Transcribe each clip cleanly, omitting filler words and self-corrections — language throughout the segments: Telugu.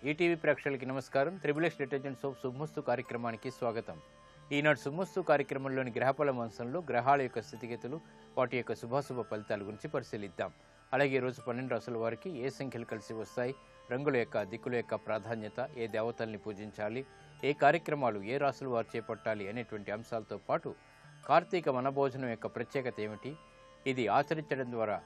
ఈటీవీ ప్రేక్షకులకి నమస్కారం. త్రిబుల్ డిటర్జెంట్ సోప్ శుభమస్తు కార్యక్రమానికి స్వాగతం. ఈనాడు శుభమస్తు కార్యక్రమంలోని గ్రహఫల వంశంలో గ్రహాల యొక్క స్థితిగతులు, వాటి యొక్క శుభాశుభ ఫలితాల గురించి పరిశీలిద్దాం. అలాగే ఈరోజు 12 రాసుల వారికి ఏ సంఖ్యలు కలిసి వస్తాయి, రంగుల యొక్క దిక్కుల యొక్క ప్రాధాన్యత, ఏ దేవతల్ని పూజించాలి, ఏ కార్యక్రమాలు ఏ రాసుల వారు చేపట్టాలి అనేటువంటి అంశాలతో పాటు కార్తీక వనభోజనం యొక్క ప్రత్యేకత ఏమిటి, ఇది ఆచరించడం ద్వారా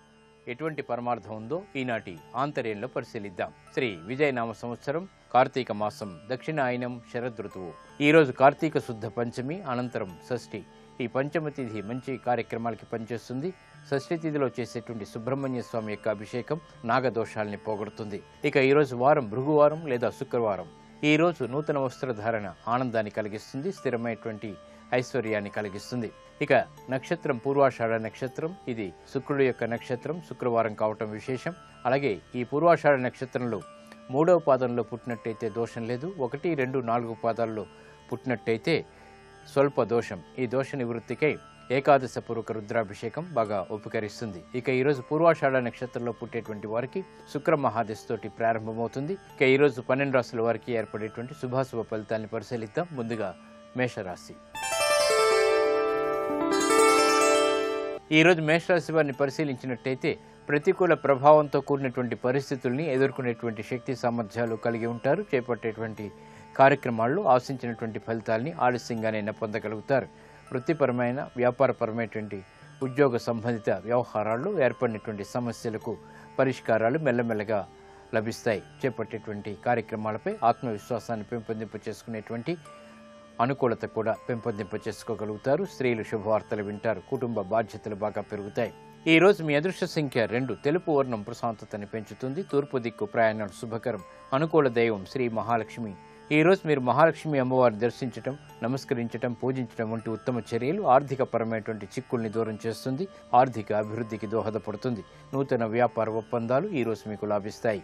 ఎటువంటి పరమార్థం ఉందో ఈనాటి ఆంతర్యంలో పరిశీలిద్దాం. శ్రీ విజయనామ సంవత్సరం, కార్తీక మాసం, దక్షిణాయనం, శరదృతువు. ఈరోజు కార్తీక శుద్ధ పంచమి, అనంతరం షష్ఠి. ఈ పంచమ తిథి మంచి కార్యక్రమాలకి పనిచేస్తుంది. షష్ఠి తిథిలో చేసేటువంటి సుబ్రహ్మణ్య స్వామి యొక్క అభిషేకం నాగదోషాలని పోగొడుతుంది. ఇక ఈరోజు వారం భృగువారం లేదా శుక్రవారం. ఈరోజు నూతన వస్త్రధారణ ఆనందాన్ని కలిగిస్తుంది, స్థిరమైనటువంటి ఐశ్వర్యాన్ని కలిగిస్తుంది. ఇక నక్షత్రం పూర్వాషాఢ నక్షత్రం, ఇది శుక్రుడు యొక్క నక్షత్రం, శుక్రవారం కావటం విశేషం. అలాగే ఈ పూర్వాషాఢ నక్షత్రంలో 3వ పాదంలో పుట్టినట్టయితే దోషం లేదు, 1, 2, 4 పాదాల్లో పుట్టినట్టయితే స్వల్ప దోషం. ఈ దోష నివృత్తికై ఏకాదశ పూర్వక రుద్రాభిషేకం బాగా ఉపకరిస్తుంది. ఇక ఈరోజు పూర్వాషాఢ నక్షత్రంలో పుట్టేటువంటి వారికి శుక్ర మహాదశతోటి ప్రారంభమవుతుంది. ఇక ఈరోజు 12 రాశుల వారికి ఏర్పడేటువంటి శుభాశుభ ఫలితాన్ని పరిశీలిద్దాం. ముందుగా మేషరాశి. ఈరోజు మేషరాశి వారిని పరిశీలించినట్టయితే ప్రతికూల ప్రభావంతో కూడినటువంటి పరిస్థితుల్ని ఎదుర్కొనేటువంటి శక్తి సామర్థ్యాలు కలిగి ఉంటారు. చేపట్టేటువంటి కార్యక్రమాల్లో ఆశించినటువంటి ఫలితాలని ఆలస్యంగానైనా పొందగలుగుతారు. వృత్తిపరమైన, వ్యాపారపరమైనటువంటి, ఉద్యోగ సంబంధిత వ్యవహారాల్లో ఏర్పడినటువంటి సమస్యలకు పరిష్కారాలు మెల్లమెల్లగా లభిస్తాయి. చేపట్టేటువంటి కార్యక్రమాలపై ఆత్మవిశ్వాసాన్ని పెంపొందింప చేసుకునేటువంటి అనుకూలత కూడా పెంపొందింప చేసుకోగలుగుతారు. స్త్రీలు శుభవార్తలు వింటారు. కుటుంబ బాధ్యతలు బాగా పెరుగుతాయి. ఈ రోజు మీ అదృష్ట సంఖ్య 2. తెలుపు వర్ణం ప్రశాంతతని పెంచుతుంది. తూర్పు దిక్కు ప్రయాణాలు శుభకరం. అనుకూల దైవం శ్రీ మహాలక్ష్మి. ఈ రోజు మీరు మహాలక్ష్మి అమ్మవారిని దర్శించడం, నమస్కరించడం, పూజించడం వంటి ఉత్తమ చర్యలు ఆర్థిక పరమైనటువంటి చిక్కుల్ని దూరం చేస్తుంది, ఆర్థిక అభివృద్ధికి దోహదపడుతుంది. నూతన వ్యాపార ఒప్పందాలు ఈ రోజు మీకు లాభిస్తాయి.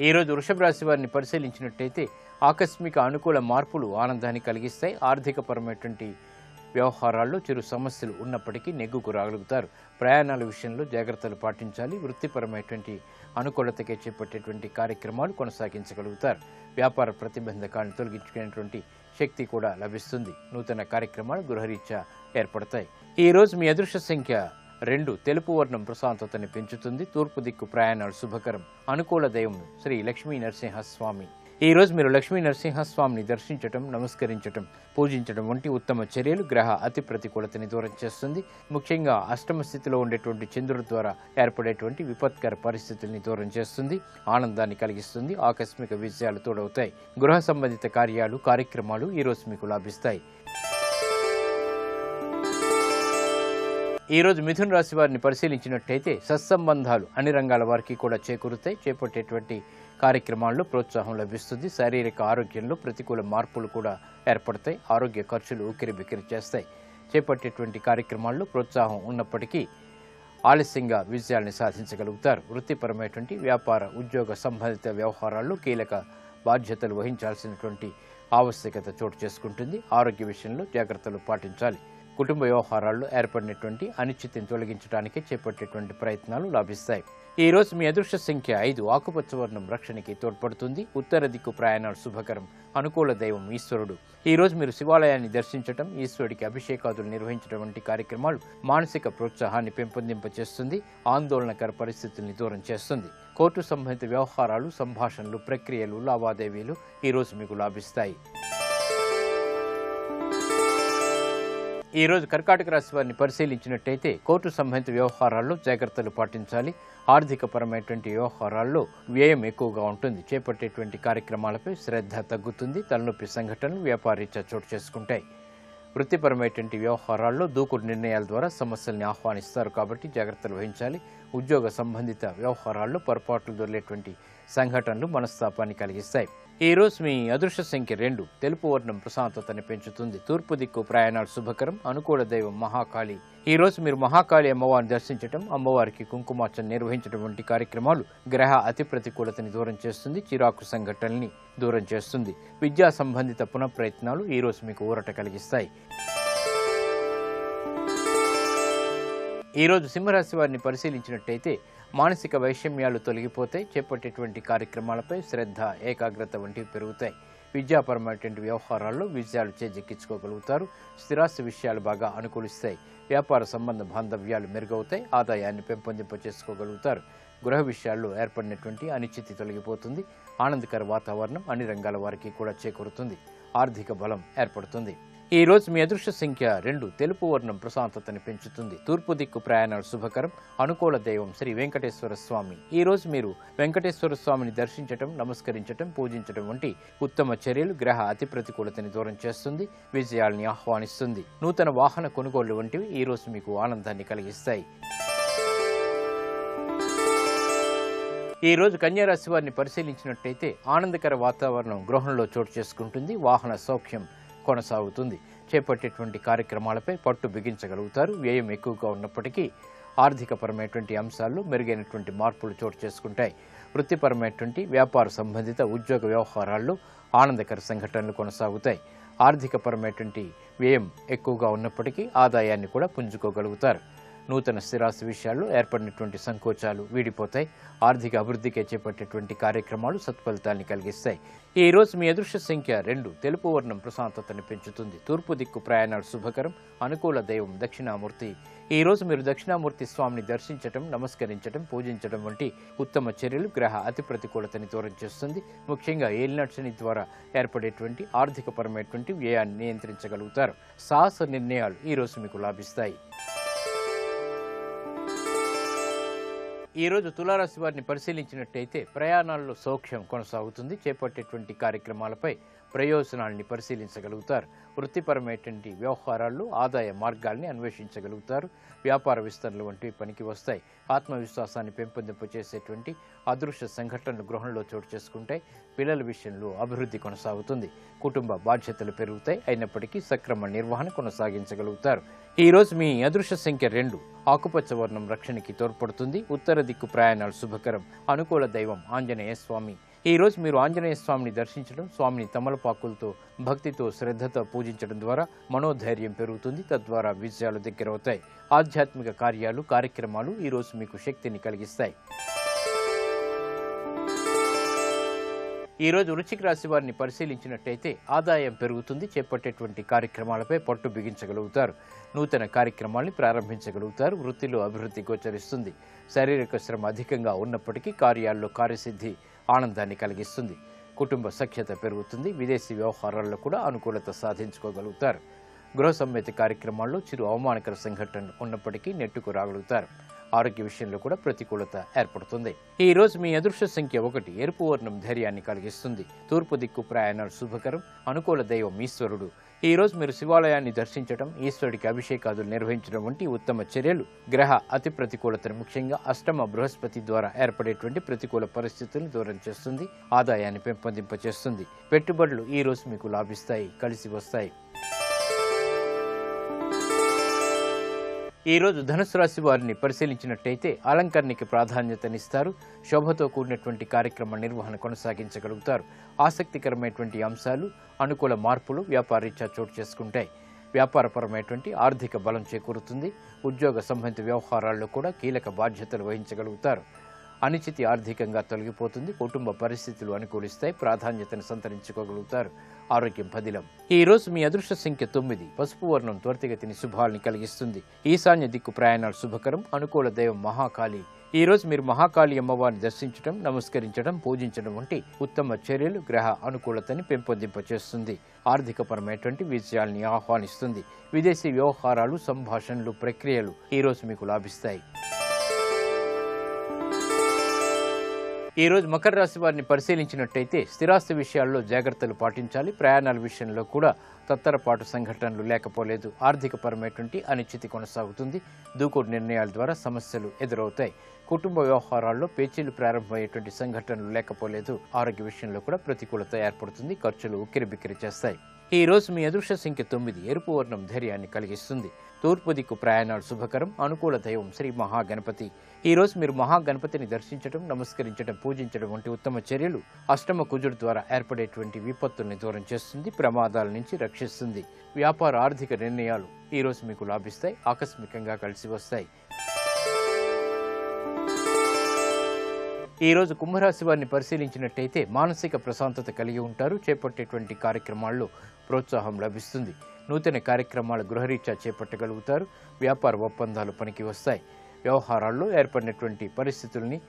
ఈ రోజు వృషభ రాశి వారిని పరిశీలించినట్టయితే ఆకస్మిక అనుకూల మార్పులు ఆనందాన్ని కలిగిస్తాయి. ఆర్థిక పరమైనటువంటి వ్యవహారాల్లో చిరు సమస్యలు ఉన్నప్పటికీ నెగ్గుకు రాగలుగుతారు. ప్రయాణాల విషయంలో జాగ్రత్తలు పాటించాలి. వృత్తిపరమైనటువంటి అనుకూలతకే చేపట్టేటువంటి కార్యక్రమాలు కొనసాగించగలుగుతారు. వ్యాపార ప్రతిబంధకాలను తొలగించుకునేటువంటి శక్తి కూడా లభిస్తుంది. నూతన కార్యక్రమాలు గృహరీత్యా ఏర్పడతాయి. ఈ రోజు మీ అదృష్ట సంఖ్య 2. తెలుపు వర్ణం ప్రశాంతతని పెంచుతుంది. తూర్పు దిక్కు ప్రయాణాలు శుభకరం. అనుకూల దైవం శ్రీ లక్ష్మీ నరసింహస్వామి. ఈ రోజు మీరు లక్ష్మీ నరసింహస్వామిని దర్శించటం, నమస్కరించటం, పూజించడం వంటి ఉత్తమ చర్యలు గ్రహ అతి ప్రతికూలతని దూరం చేస్తుంది. ముఖ్యంగా అష్టమ స్థితిలో ఉండేటువంటి చంద్రుడి ద్వారా ఏర్పడేటువంటి విపత్కర పరిస్థితుల్ని దూరం చేస్తుంది, ఆనందాన్ని కలిగిస్తుంది. ఆకస్మిక విజయాలు తోడవుతాయి. గృహ సంబంధిత కార్యక్రమాలు ఈ రోజు మీకు లాభిస్తాయి. ఈ రోజు మిథున రాశి వారిని పరిశీలించినట్టయితే సత్సంబంధాలు అన్ని రంగాల వారికి కూడా చేకూరుతాయి. చేపట్టేటువంటి కార్యక్రమాల్లో ప్రోత్సాహం లభిస్తుంది. శారీరక ఆరోగ్యంలో ప్రతికూల మార్పులు కూడా ఏర్పడతాయి. ఆరోగ్య ఖర్చులు ఉక్కిరిబిక్కిరి చేస్తాయి. చేపట్టేటువంటి కార్యక్రమాల్లో ప్రోత్సాహం ఉన్నప్పటికీ ఆలస్యంగా విజయాల్ని సాధించగలుగుతారు. వృత్తిపరమైనటువంటి వ్యాపార, ఉద్యోగ సంబంధిత వ్యవహారాల్లో కీలక బాధ్యతలు వహించాల్సినటువంటి ఆవశ్యకత చోటు చేసుకుంటుంది. ఆరోగ్య విషయంలో జాగ్రత్తలు పాటించాలి. కుటుంబ వ్యవహారాల్లో ఏర్పడినటువంటి అనిశ్చితిని తొలగించడానికి చేపట్టేటువంటి ప్రయత్నాలు లాభిస్తాయి. ఈ రోజు మీ అదృష్ట సంఖ్య 5. ఆకుపచ్చ వర్ణం రక్షణకి తోడ్పడుతుంది. ఉత్తర దిక్కు ప్రయాణాలు శుభకరం. అనుకూల దైవం ఈశ్వరుడు. ఈ రోజు మీరు శివాలయాన్ని దర్శించడం, ఈశ్వరుడికి అభిషేకాదులు నిర్వహించడం వంటి కార్యక్రమాలు మానసిక ప్రోత్సాహాన్ని పెంపొందింపచేస్తుంది, ఆందోళనకర పరిస్థితుల్ని దూరం చేస్తుంది. కోర్టు సంబంధిత వ్యవహారాలు, సంభాషణలు, ప్రక్రియలు, లావాదేవీలు ఈ రోజు మీకు లాభిస్తాయి. ఈ రోజు కర్కాటక రాశి వారిని పరిశీలించినట్టయితే కోర్టు సంబంధిత వ్యవహారాల్లో జాగ్రత్తలు పాటించాలి. ఆర్థిక పరమైనటువంటి వ్యవహారాల్లో వ్యయం ఎక్కువగా ఉంటుంది. చేపట్టేటువంటి కార్యక్రమాలపై శ్రద్ధ తగ్గుతుంది. తలనొప్పి సంఘటనలు వ్యాపారీత్యా చోటు చేసుకుంటాయి. వృత్తిపరమైనటువంటి వ్యవహారాల్లో దూకుడు నిర్ణయాల ద్వారా సమస్యల్ని ఆహ్వానిస్తారు కాబట్టి జాగ్రత్తలు వహించాలి. ఉద్యోగ సంబంధిత వ్యవహారాల్లో పొరపాట్లు దొరికేటువంటి సంఘటనలు మనస్తాపాన్ని కలిగిస్తాయి. ఈ రోజు మీ అదృష్ట సంఖ్య 2. తెలుపు వర్ణం ప్రశాంతతని పెంచుతుంది. తూర్పు దిక్కు ప్రయాణాలు శుభకరం. అనుకూల దైవం మహాకాళి. ఈ రోజు మీరు మహాకాళి అమ్మవారిని దర్శించడం, అమ్మవారికి కుంకుమార్చన నిర్వహించడం వంటి కార్యక్రమాలు గ్రహ అతి ప్రతికూలతని దూరం చేస్తుంది, చిరాకు సంఘటనల్ని దూరం చేస్తుంది. విద్యా సంబంధిత పునఃప్రయత్నాలు ఈ రోజు మీకు ఊరట కలిగిస్తాయి. ఈ రోజు సింహరాశి వారిని పరిశీలించినట్టయితే మానసిక వైషమ్యాలు తొలగిపోతాయి. చేపట్టేటువంటి కార్యక్రమాలపై శ్రద్ధ, ఏకాగ్రత వంటివి పెరుగుతాయి. విద్యాపరమైనటువంటి వ్యవహారాల్లో విజయాలు చేజెక్కించుకోగలుగుతారు. స్థిరాస్తి విషయాలు బాగా అనుకూలిస్తాయి. వ్యాపార సంబంధ బాంధవ్యాలు మెరుగవుతాయి. ఆదాయాన్ని పెంపొందింప చేసుకోగలుగుతారు. గృహ విషయాల్లో ఏర్పడినటువంటి అనిశ్చితి తొలగిపోతుంది. ఆనందకర వాతావరణం అన్ని రంగాల వారికి కూడా చేకూరుతుంది. ఆర్థిక బలం ఏర్పడుతుంది. ఈ రోజు మీ అదృష్ట సంఖ్య 2. తెలుపు వర్ణం ప్రశాంతతని పెంచుతుంది. తూర్పు దిక్కు ప్రయాణాలు శుభకరం. అనుకూల దైవం శ్రీ వెంకటేశ్వర స్వామి. ఈ రోజు మీరు వెంకటేశ్వర స్వామిని దర్శించటం, నమస్కరించటం, పూజించటం వంటి ఉత్తమ చర్యలు గ్రహ అతి ప్రతికూలతని దూరం చేస్తుంది. విజయాల్ని ఆహ్వానిస్తుంది. నూతన వాహన కొనుగోళ్లు వంటివి ఈ రోజు మీకు ఆనందాన్ని కలిగిస్తాయి. ఈ రోజు కన్యారాశి వారిని పరిశీలించినట్టయితే ఆనందకర వాతావరణం గృహంలో చోటు చేసుకుంటుంది. వాహన సౌఖ్యం కొనసాగుతుంది. చేపట్టేటువంటి కార్యక్రమాలపై పట్టు బిగించగలుగుతారు. వ్యయం ఎక్కువగా ఉన్నప్పటికీ ఆర్థికపరమైనటువంటి అంశాల్లో మెరుగైనటువంటి మార్పులు చోటు చేసుకుంటాయి. వృత్తిపరమైనటువంటి వ్యాపార సంబంధిత ఉద్యోగ వ్యవహారాల్లో ఆనందకర సంఘటనలు కొనసాగుతాయి. ఆర్థికపరమైనటువంటి వ్యయం ఎక్కువగా ఉన్నప్పటికీ ఆదాయాన్ని కూడా పుంజుకోగలుగుతారు. నూతన స్థిరాస్తి విషయాల్లో ఏర్పడినటువంటి సంకోచాలు వీడిపోతాయి. ఆర్థిక అభివృద్ధికి చేపట్టేటువంటి కార్యక్రమాలు సత్ఫలితాన్ని కలిగిస్తాయి. ఈ రోజు మీ అదృష్ట సంఖ్య 2. తెలుపు వర్ణం ప్రశాంతతని పెంచుతుంది. తూర్పు దిక్కు ప్రయాణాలు శుభకరం. అనుకూల దైవం దక్షిణామూర్తి. ఈ రోజు మీరు దక్షిణామూర్తి స్వామిని దర్శించటం, నమస్కరించటం, పూజించడం వంటి ఉత్తమ చర్యలు గ్రహ అతి ప్రతికూలతని దూరం చేస్తుంది. ముఖ్యంగా ఏలినాటి శని ద్వారా ఏర్పడేటువంటి ఆర్థికపరమైనటువంటి వ్యయాన్ని నియంత్రించగలుగుతారు. సాహస నిర్ణయాలు ఈ రోజు మీకు లాభిస్తాయి. ఈ రోజు తులారాశి వారిని పరిశీలించినట్టయితే ప్రయాణాల్లో సౌఖ్యం కొనసాగుతుంది. చేపట్టేటువంటి కార్యక్రమాలపై ప్రయోజనాల్ని పరిశీలించగలుగుతారు. వృత్తిపరమైనటువంటి వ్యవహారాల్లో ఆదాయ మార్గాల్ని అన్వేషించగలుగుతారు. వ్యాపార విస్తరణలు వంటివి పనికి వస్తాయి. ఆత్మవిశ్వాసాన్ని పెంపొందింపచేసేటువంటి అదృశ్య సంఘటనలు గృహంలో చోటు చేసుకుంటాయి. పిల్లల విషయంలో అభివృద్ధి కొనసాగుతుంది. కుటుంబ బాధ్యతలు పెరుగుతాయి. అయినప్పటికీ సక్రమ నిర్వహణ కొనసాగించగలుగుతారు. ఈ రోజు మీ అదృశ్య సంఖ్య 2. ఆకుపచ్చ వర్ణం రక్షణకి తోడ్పడుతుంది. ఉత్తర దిక్కు ప్రయాణాలు శుభకరం. అనుకూల దైవం ఆంజనేయ స్వామి. ఈ రోజు మీరు ఆంజనేయ స్వామిని దర్శించడం, స్వామిని తమలపాకులతో భక్తితో శ్రద్ధతో పూజించడం ద్వారా మనోధైర్యం పెరుగుతుంది. తద్వారా విజయాలు దగ్గరవుతాయి. ఆధ్యాత్మిక కార్యక్రమాలు ఈ రోజు మీకు శక్తిని కలిగిస్తాయి. ఈ రోజు వృశ్చిక రాశి వారిని పరిశీలించినట్టయితే ఆదాయం పెరుగుతుంది. చేపట్టేటువంటి కార్యక్రమాలపై పట్టు బిగించగలుగుతారు. నూతన కార్యక్రమాల్ని ప్రారంభించగలుగుతారు. వృత్తిలో అభివృద్ధి గోచరిస్తుంది. శారీరక శ్రమ అధికంగా ఉన్నప్పటికీ కార్యాల్లో కార్యసిద్ధి ఆనందాన్ని కలిగిస్తుంది. కుటుంబ సఖ్యత పెరుగుతుంది. విదేశీ వ్యవహారాల్లో కూడా అనుకూలత సాధించుకోగలుగుతారు. గృహ సమ్మేత కార్యక్రమాల్లో చిరు అవమానకర సంఘటనలు ఉన్నప్పటికీ నెట్టుకు రాగలుగుతారు. ఆరోగ్య విషయంలో కూడా ప్రతికూలత ఏర్పడుతుంది. ఈ రోజు మీ అదృష్ట సంఖ్య 1. ఎరుపు వర్ణం ధైర్యాన్ని కలిగిస్తుంది. తూర్పు దిక్కు ప్రయాణాలు శుభకరం. అనుకూల దైవం ఈశ్వరుడు. ఈ రోజు మీరు శివాలయాన్ని దర్శించడం, ఈశ్వరుడికి అభిషేకాదులు నిర్వహించడం వంటి ఉత్తమ చర్యలు గ్రహ అతి ప్రతికూలతను ముఖ్యంగా అష్టమ బృహస్పతి ద్వారా ఏర్పడేటువంటి ప్రతికూల పరిస్థితులను దూరం చేస్తుంది. ఆదాయాన్ని పెంపొందింపచేస్తుంది. పెట్టుబడులు ఈ రోజు మీకు లాభిస్తాయి, కలిసి వస్తాయి. ఈ రోజు ధనుసు రాశి వారిని పరిశీలించినట్టయితే అలంకరణకి ప్రాధాన్యతనిస్తారు. శోభతో కూడినటువంటి కార్యక్రమ నిర్వహణ కొనసాగించగలుగుతారు. ఆసక్తికరమైనటువంటి అంశాలు, అనుకూల మార్పులు వ్యాపారరీత్యా చోటు చేసుకుంటాయి. వ్యాపారపరమైనటువంటి ఆర్థిక బలం చేకూరుతుంది. ఉద్యోగ సంబంధిత వ్యవహారాల్లో కూడా కీలక బాధ్యతలు వహించగలుగుతారు. అనిశ్చితి ఆర్థికంగా తొలగిపోతుంది. కుటుంబ పరిస్థితులు అనుకూలిస్తాయి. ప్రాధాన్యతను సంతరించుకోగలుగుతారు. ఆరోగ్యం పదిలం. ఈ రోజు మీ అదృష్ట సంఖ్య 9. పసుపు వర్ణం త్వరితగతిని శుభాల్ని కలిగిస్తుంది. ఈశాన్య దిక్కు ప్రయాణాలు శుభకరం. అనుకూల దైవం మహాకాళి. ఈ రోజు మీరు మహాకాళి అమ్మవారిని దర్శించడం, నమస్కరించడం, పూజించడం వంటి ఉత్తమ చర్యలు గ్రహ అనుకూలతని పెంపొందింపచేస్తుంది. ఆర్థికపరమైనటువంటి విజయాల్ని ఆహ్వానిస్తుంది. విదేశీ వ్యవహారాలు, సంభాషణలు, ప్రక్రియలు ఈ రోజు మీకు లాభిస్తాయి. ఈ రోజు మకర రాశి వారిని పరిశీలించినట్టయితే స్థిరాస్తి విషయాల్లో జాగ్రత్తలు పాటించాలి. ప్రయాణాల విషయంలో కూడా తత్తరపాటు సంఘటనలు లేకపోలేదు. ఆర్థికపరమైనటువంటి అనిశ్చితి కొనసాగుతుంది. దూకుడు నిర్ణయాల ద్వారా సమస్యలు ఎదురవుతాయి. కుటుంబ వ్యవహారాల్లో పేచీలు ప్రారంభమయ్యేటువంటి సంఘటనలు లేకపోలేదు. ఆరోగ్య విషయంలో కూడా ప్రతికూలత ఏర్పడుతుంది. ఖర్చులు ఉక్కిరిబిక్కిరి చేస్తాయి. ఈ రోజు మీ అదృష్ట సంఖ్య 9. ఎరుపు వర్ణం ధైర్యాన్ని కలిగిస్తుంది. తూర్పు దిక్కు ప్రయాణాలు శుభకరం. అనుకూల దైవం శ్రీ మహాగణపతి. ఈ రోజు మీరు మహాగణపతిని దర్శించడం, నమస్కరించడం, పూజించడం వంటి ఉత్తమ చర్యలు అష్టమ కుజుడు ద్వారా ఏర్పడేటువంటి విపత్తుల్ని దూరం చేస్తుంది. ప్రమాదాల నుంచి రక్షిస్తుంది. వ్యాపార ఆర్థిక నిర్ణయాలు ఈ రోజు మీకు లాభిస్తాయి. ఆకస్మికంగా కలిసి వస్తాయి. ఈ రోజు కుంభరాశి వారిని పరిశీలించినట్టయితే మానసిక ప్రశాంతత కలిగి ఉంటారు. చేపట్టేటువంటి కార్యక్రమాల్లో ప్రోత్సాహం లభిస్తుంది. నూతన కార్యక్రమాలు గృహరీత్యా చేపట్టగలుగుతారు. వ్యాపార ఒప్పందాలు పనికి వస్తాయి. వ్యవహారాల్లో ఏర్పడినటువంటి పరిస్థితుల్ని,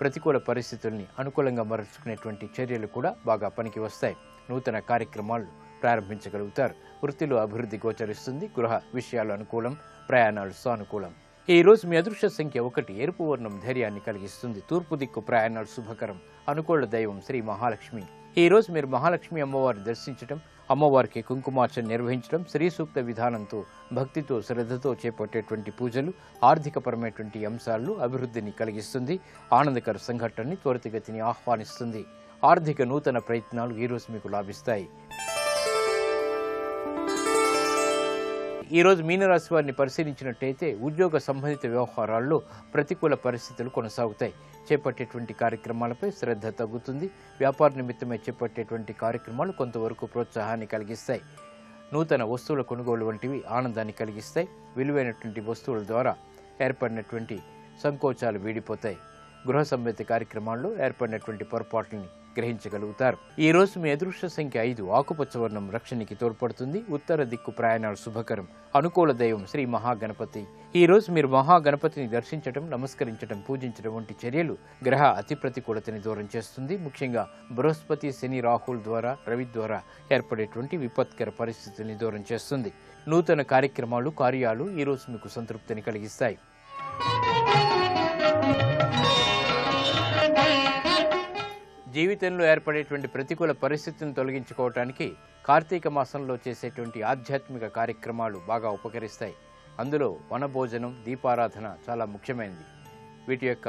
ప్రతికూల పరిస్థితుల్ని అనుకూలంగా మరల్చుకునేటువంటి చర్యలు కూడా బాగా పనికి వస్తాయి. నూతన కార్యక్రమాలు ప్రారంభించగలుగుతారు. వృత్తిలో అభివృద్ధి గోచరిస్తుంది. గృహ విషయాలు అనుకూలం, ప్రయాణాలు సానుకూలం. ఈ రోజు మీ అదృష్ట సంఖ్య 1. ఎరుపు వర్ణం ధైర్యాన్ని కలిగిస్తుంది. తూర్పు దిక్కు ప్రయాణాలు శుభకరం. అనుకూల దైవం శ్రీ మహాలక్ష్మి. ఈ రోజు మీరు మహాలక్ష్మి అమ్మవారిని దర్శించడం, అమ్మవారికి కుంకుమార్చన నిర్వహించడం, శ్రీ సూక్త విధానంతో భక్తితో శ్రద్ధతో చేపట్టేటువంటి పూజలు ఆర్థికపరమైనటువంటి అంశాల్లో అభివృద్ధిని కలిగిస్తుంది. ఆనందకర సంఘటనని త్వరితగతిని ఆహ్వానిస్తుంది. ఆర్థిక నూతన ప్రయత్నాలు ఈ రోజు మీకు లాభిస్తాయి. ఈ రోజు మీనరాశి వారిని పరిశీలించినట్టయితే ఉద్యోగ సంబంధిత వ్యవహారాల్లో ప్రతికూల పరిస్థితులు కొనసాగుతాయి. చేపట్టేటువంటి కార్యక్రమాలపై శ్రద్ధ తగ్గుతుంది. వ్యాపార నిమిత్తమై చేపట్టేటువంటి కార్యక్రమాలు కొంతవరకు ప్రోత్సాహాన్ని కలిగిస్తాయి. నూతన వస్తువుల కొనుగోలు వంటివి ఆనందాన్ని కలిగిస్తాయి. విలువైనటువంటి వస్తువుల ద్వారా ఏర్పడినటువంటి సంకోచాలు వీడిపోతాయి. గృహ సంబంధిత కార్యక్రమాల్లో ఏర్పడినటువంటి పొరపాట్లని గ్రహించగలుగుతారు. ఈ రోజు మీ అదృష్ట సంఖ్య 5. ఆకుపచ్చ వర్ణం రక్షణకి తోడ్పడుతుంది. ఉత్తర దిక్కు ప్రయాణాలు శుభకరం. అనుకూల దైవం శ్రీ మహాగణపతి. ఈ రోజు మీరు మహాగణపతిని దర్శించడం, నమస్కరించడం, పూజించడం వంటి చర్యలు గ్రహ అతి ప్రతికూలతని దూరం చేస్తుంది. ముఖ్యంగా బృహస్పతి, శని, రాహుల్ ద్వారా, రవి ద్వారా ఏర్పడేటువంటి విపత్కర పరిస్థితుల్ని దూరం చేస్తుంది. నూతన కార్యక్రమాలు, కార్యాలు ఈ రోజు మీకు సంతృప్తిని కలిగిస్తాయి. జీవితంలో ఏర్పడేటువంటి ప్రతికూల పరిస్థితులను తొలగించుకోవటానికి కార్తీక మాసంలో చేసేటువంటి ఆధ్యాత్మిక కార్యక్రమాలు బాగా ఉపకరిస్తాయి. అందులో వనభోజనం, దీపారాధన చాలా ముఖ్యమైనది. వీటి యొక్క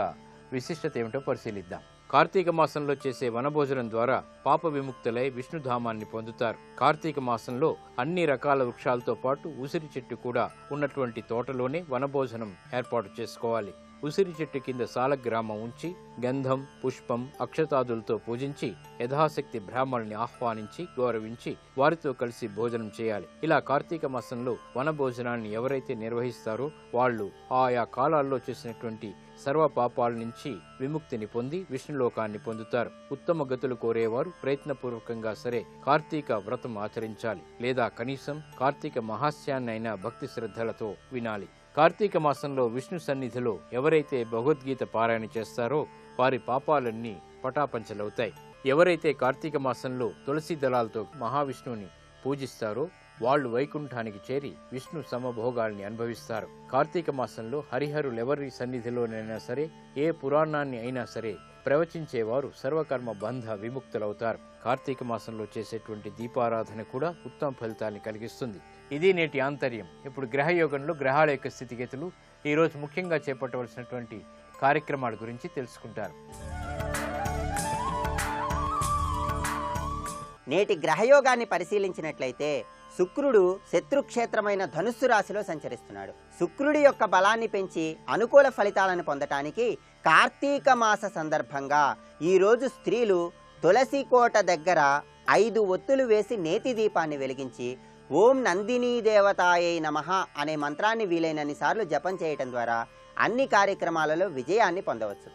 విశిష్టత ఏమిటో పరిశీలిద్దాం. కార్తీక మాసంలో చేసే వనభోజనం ద్వారా పాప విముక్తులై విష్ణుధామాన్ని పొందుతారు. కార్తీక మాసంలో అన్ని రకాల వృక్షాలతో పాటు ఉసిరి చెట్టు కూడా ఉన్నటువంటి తోటలోనే వనభోజనం ఏర్పాటు చేసుకోవాలి. ఉసిరి చెట్టు కింద సాలగ్రామం ఉంచి గంధం, పుష్పం, అక్షతాదులతో పూజించి యథాశక్తి బ్రాహ్మణుల్ని ఆహ్వానించి గౌరవించి వారితో కలిసి భోజనం చేయాలి. ఇలా కార్తీక మాసంలో వన భోజనాన్ని ఎవరైతే నిర్వహిస్తారో వాళ్ళు ఆయా కాలాల్లో చేసినటువంటి సర్వ పాపాల నుంచి విముక్తిని పొంది విష్ణులోకాన్ని పొందుతారు. ఉత్తమ గతులు కోరేవారు ప్రయత్నపూర్వకంగా సరే కార్తీక వ్రతం ఆచరించాలి. లేదా కనీసం కార్తీక మహాస్యాన్నైనా భక్తి శ్రద్ధలతో వినాలి. కార్తీక మాసంలో విష్ణు సన్నిధిలో ఎవరైతే భగవద్గీత పారాయణ చేస్తారో వారి పాపాలన్నీ పటాపంచలవుతాయి. ఎవరైతే కార్తీక మాసంలో తులసి దళాలతో మహావిష్ణువుని పూజిస్తారో వాళ్ళు వైకుంఠానికి చేరి విష్ణు సమభోగాల్ని అనుభవిస్తారు. కార్తీక మాసంలో హరిహరులెవరి సన్నిధిలోనైనా సరే, ఏ పురాణాన్ని అయినా సరే ప్రవచించేవారు సర్వకర్మ బంధ విముక్తులవుతారు. కార్తీక మాసంలో చేసేటువంటి దీపారాధన కూడా ఉత్తమ ఫలితాన్ని కలిగిస్తుంది. ఇది నేటి ఆంతర్యం. ఇప్పుడు గ్రహయోగంలో గ్రహాల యొక్క స్థితిగతులు, ఈరోజు ముఖ్యంగా చేపట్టవలసినటువంటి కార్యక్రమాల గురించి తెలుసుకుంటారు. నేటి గ్రహయోగాన్ని పరిశీలించినట్లయితే శుక్రుడు శత్రుక్షేత్రమైన ధనుస్సు రాశిలో సంచరిస్తున్నాడు. శుక్రుడి యొక్క బలాన్ని పెంచి అనుకూల ఫలితాలను పొందటానికి కార్తీక మాస సందర్భంగా ఈరోజు స్త్రీలు తులసి కోట దగ్గర 5 ఒత్తులు వేసి నేతి దీపాన్ని వెలిగించి ఓం నందినీ దేవతాయై నమః అనే మంత్రాన్ని వీలైనన్ని సార్లు జపం చేయటం ద్వారా అన్ని కార్యక్రమాలలో విజయాన్ని పొందవచ్చు.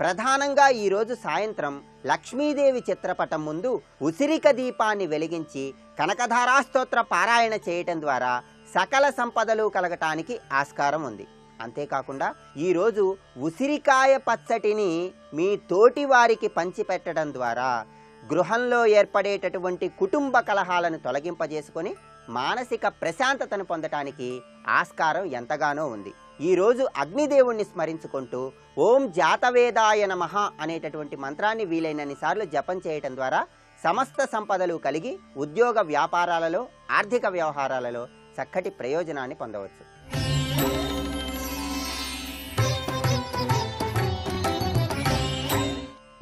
ప్రధానంగా ఈరోజు సాయంత్రం లక్ష్మీదేవి చిత్రపటం ముందు ఉసిరిక దీపాన్ని వెలిగించి కనకధారా స్తోత్ర పారాయణ చేయటం ద్వారా సకల సంపదలు కలగటానికి ఆస్కారం ఉంది. అంతేకాకుండా ఈరోజు ఉసిరికాయ పచ్చటిని మీ తోటి వారికి పంచిపెట్టడం ద్వారా గృహంలో ఏర్పడేటటువంటి కుటుంబ కలహాలను తొలగింపజేసుకొని మానసిక ప్రశాంతతను పొందటానికి ఆస్కారం ఎంతగానో ఉంది. ఈరోజు అగ్నిదేవుణ్ణి స్మరించుకుంటూ ఓం జాతవేదాయ నమః అనేటటువంటి మంత్రాన్ని వీలైనన్ని సార్లు జపం చేయటం ద్వారా సమస్త సంపదలు కలిగి ఉద్యోగ వ్యాపారాలలో, ఆర్థిక వ్యవహారాలలో చక్కటి ప్రయోజనాన్ని పొందవచ్చు.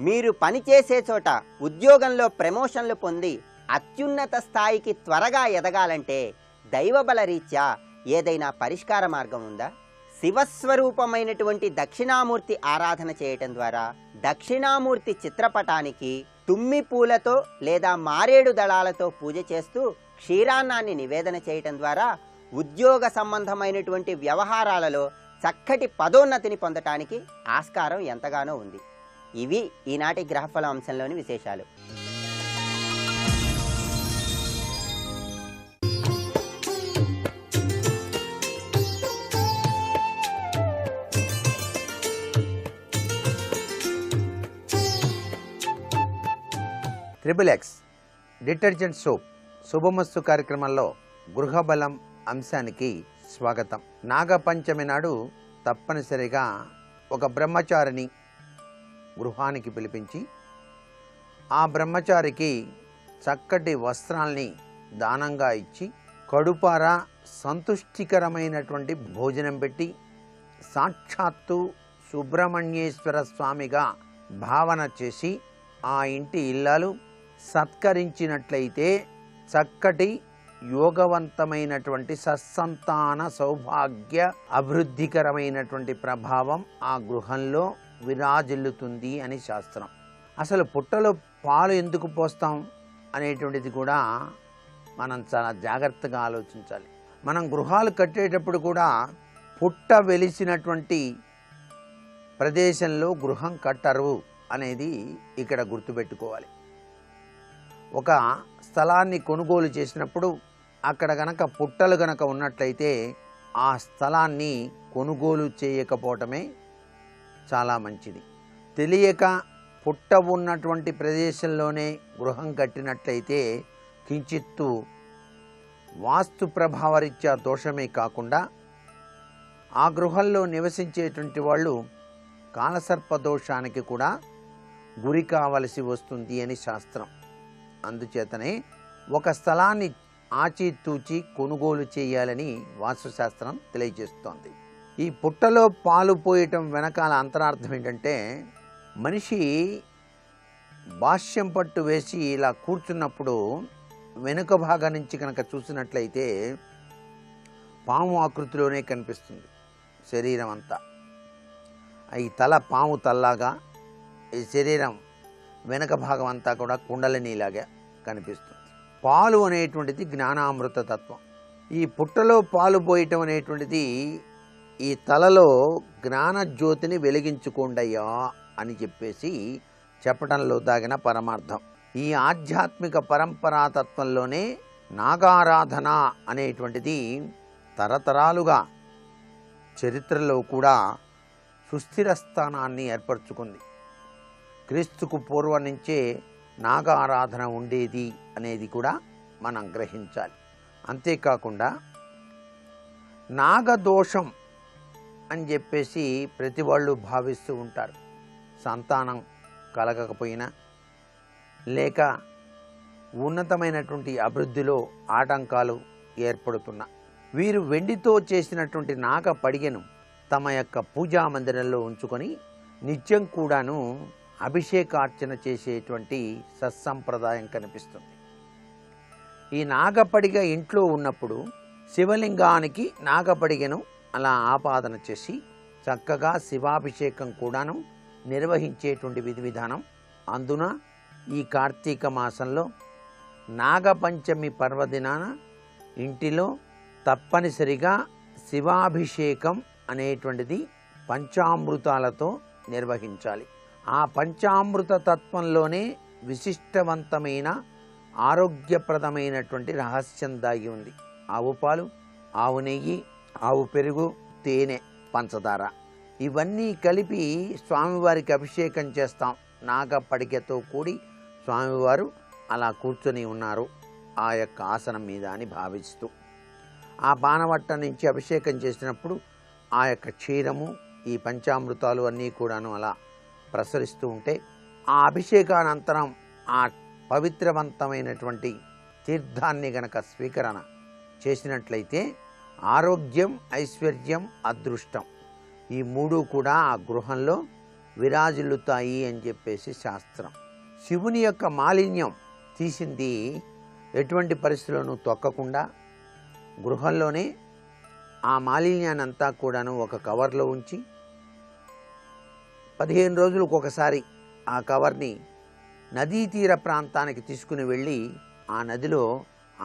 మీరు పనిచేసే చోట ఉద్యోగంలో ప్రమోషన్లు పొంది అత్యున్నత స్థాయికి త్వరగా ఎదగాలంటే దైవబల రీత్యా ఏదైనా పరిష్కార మార్గం ఉందా? శివస్వరూపమైనటువంటి దక్షిణామూర్తి ఆరాధన చేయటం ద్వారా దక్షిణామూర్తి చిత్రపటానికి తుమ్మి పూలతో లేదా మారేడు దళాలతో పూజ చేస్తూ క్షీరాన్నాన్ని నివేదన చేయటం ద్వారా ఉద్యోగ సంబంధమైనటువంటి వ్యవహారాలలో చక్కటి పదోన్నతిని పొందటానికి ఆస్కారం ఎంతగానో ఉంది. ఇవి ఈనాటి గ్రహఫల అంశంలోని విశేషాలు. XXX డిటర్జెంట్ సోప్ శుభమస్తు కార్యక్రమంలో గృహబలం అంశానికి స్వాగతం. నాగపంచమి నాడు తప్పనిసరిగా ఒక బ్రహ్మచారిని గృహానికి పిలిపించి ఆ బ్రహ్మచారికి చక్కటి వస్త్రాల్ని దానంగా ఇచ్చి కడుపారా సంతుష్టికరమైనటువంటి భోజనం పెట్టి సాక్షాత్తు సుబ్రహ్మణ్యేశ్వర స్వామిగా భావన చేసి ఆ ఇంటి ఇల్లాలు సత్కరించినట్లయితే చక్కటి యోగవంతమైనటువంటి సత్సంతాన సౌభాగ్య అభివృద్ధికరమైనటువంటి ప్రభావం ఆ గృహంలో విరాజిల్లుతుంది అని శాస్త్రం. అసలు పుట్టలో పాలు ఎందుకు పోస్తాం అనేటువంటిది కూడా మనం చాలా జాగ్రత్తగా ఆలోచించాలి. మనం గృహాలు కట్టేటప్పుడు కూడా పుట్ట వెలిసినటువంటి ప్రదేశంలో గృహం కట్టరు అనేది ఇక్కడ గుర్తుపెట్టుకోవాలి. ఒక స్థలాన్ని కొనుగోలు చేసినప్పుడు అక్కడ గనక పుట్టలు గనక ఉన్నట్లయితే ఆ స్థలాన్ని కొనుగోలు చేయకపోవటమే చాలా మంచిది. తెలియక పుట్ట ఉన్నటువంటి ప్రదేశంలోనే గృహం కట్టినట్లయితే కించిత్తు వాస్తు ప్రభావరీత్యా దోషమే కాకుండా ఆ గృహంలో నివసించేటువంటి వాళ్ళు కాలసర్ప దోషానికి కూడా గురి కావలసి వస్తుంది అని శాస్త్రం. అందుచేతనే ఒక స్థలాన్ని ఆచితూచి కొనుగోలు చేయాలని వాస్తుశాస్త్రం తెలియజేస్తోంది. ఈ పుట్టలో పాలు పోయటం వెనకాల అంతరార్థం ఏంటంటే, మనిషి భాష్యం పట్టు వేసి ఇలా కూర్చున్నప్పుడు వెనుక భాగం నుంచి కనుక చూసినట్లయితే పాము ఆకృతిలోనే కనిపిస్తుంది శరీరం అంతా. ఈ తల పాము తల్లాగా, ఈ శరీరం వెనక భాగం అంతా కూడా కుండలినీలాగా కనిపిస్తుంది. పాలు అనేటువంటిది జ్ఞానామృత తత్వం. ఈ పుట్టలో పాలు పోయటం అనేటువంటిది ఈ తలలో జ్ఞాన జ్యోతిని వెలిగించుకోండయ్యా అని చెప్పేసి చెప్పడంలో దాగిన పరమార్థం. ఈ ఆధ్యాత్మిక పరంపరాతత్వంలోనే నాగారాధన అనేటువంటిది తరతరాలుగా చరిత్రలో కూడా సుస్థిర స్థానాన్ని ఏర్పరచుకుంది. క్రీస్తుకు పూర్వం నుంచే నాగ ఆరాధన ఉండేది అనేది కూడా మనం గ్రహించాలి. అంతేకాకుండా నాగదోషం అని చెప్పేసి ప్రతి వాళ్ళు భావిస్తూ ఉంటారు. సంతానం కలగకపోయినా లేక ఉన్నతమైనటువంటి అభివృద్ధిలో ఆటంకాలు ఏర్పడుతున్నా వీరు వెండితో చేసినటువంటి నాగ పడిగను తమ యొక్క పూజా మందిరంలో ఉంచుకొని నిత్యం కూడాను అభిషేకార్చన చేసేటువంటి సత్సంప్రదాయం కనిపిస్తుంది. ఈ నాగపడిగ ఇంట్లో ఉన్నప్పుడు శివలింగానికి నాగపడిగను అలా ఆపాదన చేసి చక్కగా శివాభిషేకం కూడాను నిర్వహించేటువంటి విధి విధానం. అందున ఈ కార్తీక మాసంలో నాగపంచమి పర్వదినాన ఇంటిలో తప్పనిసరిగా శివాభిషేకం అనేటువంటిది పంచామృతాలతో నిర్వహించాలి. ఆ పంచామృత తత్వంలోనే విశిష్టవంతమైన ఆరోగ్యప్రదమైనటువంటి రహస్యం దాగి ఉంది. ఆవు పాలు, ఆవు నెయ్యి, ఆవు పెరుగు, తేనె, పంచదార ఇవన్నీ కలిపి స్వామివారికి అభిషేకం చేస్తాం. నాగపడికతో కూడి స్వామివారు అలా కూర్చొని ఉన్నారు ఆ యొక్క ఆసనం మీద అని భావిస్తూ ఆ బాణవట్ట నుంచి అభిషేకం చేసినప్పుడు ఆ యొక్క క్షీరము, ఈ పంచామృతాలు అన్నీ కూడాను అలా ప్రసరిస్తూ ఉంటే ఆ అభిషేకానంతరం ఆ పవిత్రవంతమైనటువంటి తీర్థాన్ని గనక స్వీకరణ చేసినట్లయితే ఆరోగ్యం, ఐశ్వర్యం, అదృష్టం ఈ మూడు కూడా ఆ గృహంలో విరాజిల్లుతాయి అని చెప్పేసి శాస్త్రం. శివుని యొక్క మాలిన్యం తీసింది ఎటువంటి పరిస్థితుల్లోనూ తొక్కకుండా గృహంలోనే ఆ మాలిన్యాన్ని అంతా కూడాను ఒక కవర్లో ఉంచి 15 రోజులకు ఒకసారి ఆ కవర్ని నదీ తీర ప్రాంతానికి తీసుకుని వెళ్ళి ఆ నదిలో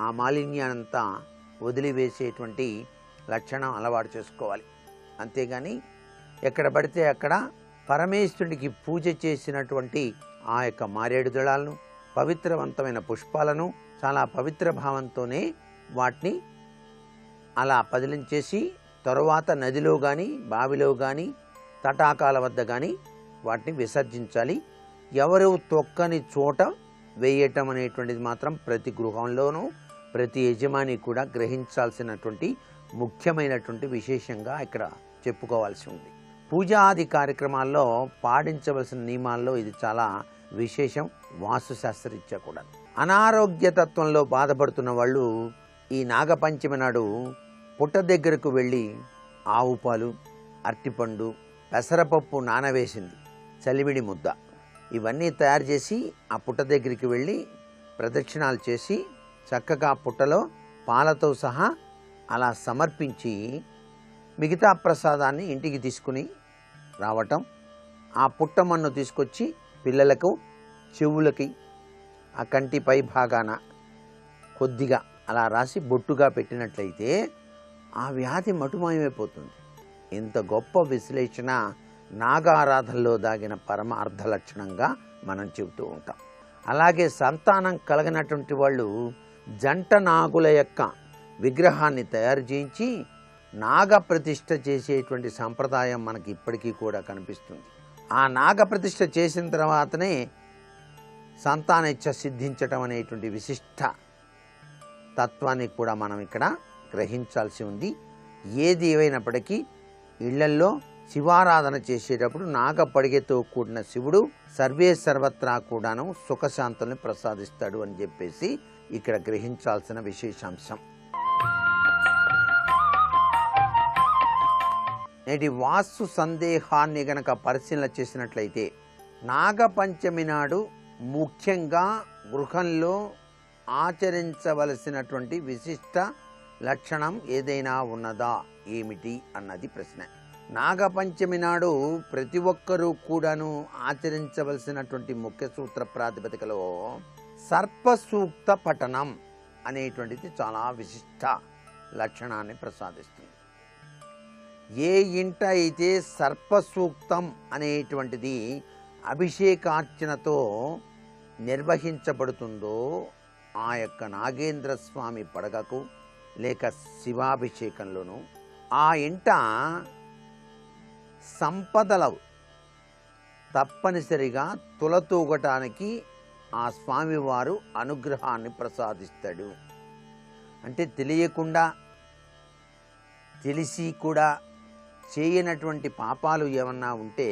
ఆ మాలిన్యాన్నంతా వదిలివేసేటువంటి లక్షణం అలవాటు చేసుకోవాలి. అంతేగాని ఎక్కడ పడితే అక్కడ పరమేశ్వరుడికి పూజ చేసినటువంటి ఆ యొక్క మారేడు దళాలను, పవిత్రవంతమైన పుష్పాలను చాలా పవిత్ర భావంతోనే వాటిని అలా పదిలించేసి తరువాత నదిలో కానీ బావిలో కానీ తటాకాల వద్ద కానీ వాటిని విసర్జించాలి. ఎవరు తొక్కని చోట వేయటం అనేటువంటిది మాత్రం ప్రతి గృహంలోనూ ప్రతి యజమాని కూడా గ్రహించాల్సినటువంటి ముఖ్యమైనటువంటి విశేషంగా ఇక్కడ చెప్పుకోవాల్సి ఉంది. పూజాది కార్యక్రమాల్లో పాటించవలసిన నియమాల్లో ఇది చాలా విశేషం. వాస్తుశాస్త్రరీత్యా కూడా అనారోగ్యతత్వంలో బాధపడుతున్న వాళ్ళు ఈ నాగపంచమి నాడు పుట్ట దగ్గరకు వెళ్ళి ఆవు పాలు, అరటిపండు, పెసరపప్పు నానవేసింది, చలివిడి ముద్ద ఇవన్నీ తయారు చేసి ఆ పుట్ట దగ్గరికి వెళ్ళి ప్రదక్షిణాలు చేసి చక్కగా పుట్టలో పాలతో సహా అలా సమర్పించి మిగతా ప్రసాదాన్ని ఇంటికి తీసుకుని రావటం. ఆ పుట్టమన్ను తీసుకొచ్చి పిల్లలకు చెవులకి ఆ కంటి పై భాగాన కొద్దిగా అలా రాసి బొట్టుగా పెట్టినట్లయితే ఆ వ్యాధి మటుమాయమైపోతుంది. ఇంత గొప్ప విశ్లేషణ నాగారాధనలో దాగిన పరమ అర్ధలక్షణంగా మనం చెబుతూ ఉంటాం. అలాగే సంతానం కలగనటువంటి వాళ్ళు జంట నాగుల యొక్క విగ్రహాన్ని తయారు చేయించి నాగప్రతిష్ఠ చేసేటువంటి సంప్రదాయం మనకి ఇప్పటికీ కూడా కనిపిస్తుంది. ఆ నాగప్రతిష్ఠ చేసిన తర్వాతనే సంతానేచ్ఛ సిద్ధించటం అనేటువంటి విశిష్ట తత్వాన్ని కూడా మనం ఇక్కడ గ్రహించాల్సి ఉంది. ఏది ఏవైనప్పటికీ ఇళ్లల్లో శివారాధన చేసేటప్పుడు నాగపడిగతో కూడిన శివుడు సర్వే సర్వత్రా కూడాను సుఖశాంతుల్ని ప్రసాదిస్తాడు అని చెప్పేసి ఇక్కడ గ్రహించాల్సిన విశేషాంశం. నేటి వాస్తు సందేహాన్ని గనక పరిశీలన చేసినట్లయితే నాగపంచమి నాడు ముఖ్యంగా గృహంలో ఆచరించవలసినటువంటి విశిష్ట లక్షణం ఏదైనా ఉన్నదా ఏమిటి అన్నది ప్రశ్న. నాగపంచమి నాడు ప్రతి ఒక్కరూ కూడాను ఆచరించవలసినటువంటి ముఖ్య సూత్ర ప్రాతిపదికలో సర్పసూక్త పఠనం అనేటువంటిది చాలా విశిష్ట లక్షణాన్ని ప్రసాదిస్తుంది. ఏ ఇంట అయితే సర్పసూక్తం అనేటువంటిది అభిషేకార్చనతో నిర్వహించబడుతుందో ఆ యొక్క నాగేంద్ర స్వామి పడగకు లేక శివాభిషేకంలోనూ ఆ ఇంట సంపదలు తప్పనిసరిగా తులతూగటానికి ఆ స్వామివారు అనుగ్రహాన్ని ప్రసాదిస్తాడు. అంటే తెలియకుండా తెలిసి కూడా చేయనటువంటి పాపాలు ఏమన్నా ఉంటే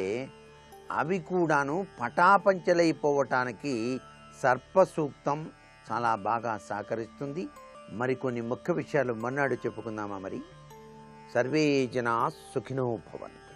అవి కూడాను పటాపంచలైపోవటానికి సర్పసూక్తం చాలా బాగా సహకరిస్తుంది. మరికొన్ని ముఖ్య విషయాలు మన్నాడు చెప్పుకుందామా? మరి సర్వే జనా సుఖినో భవంతు.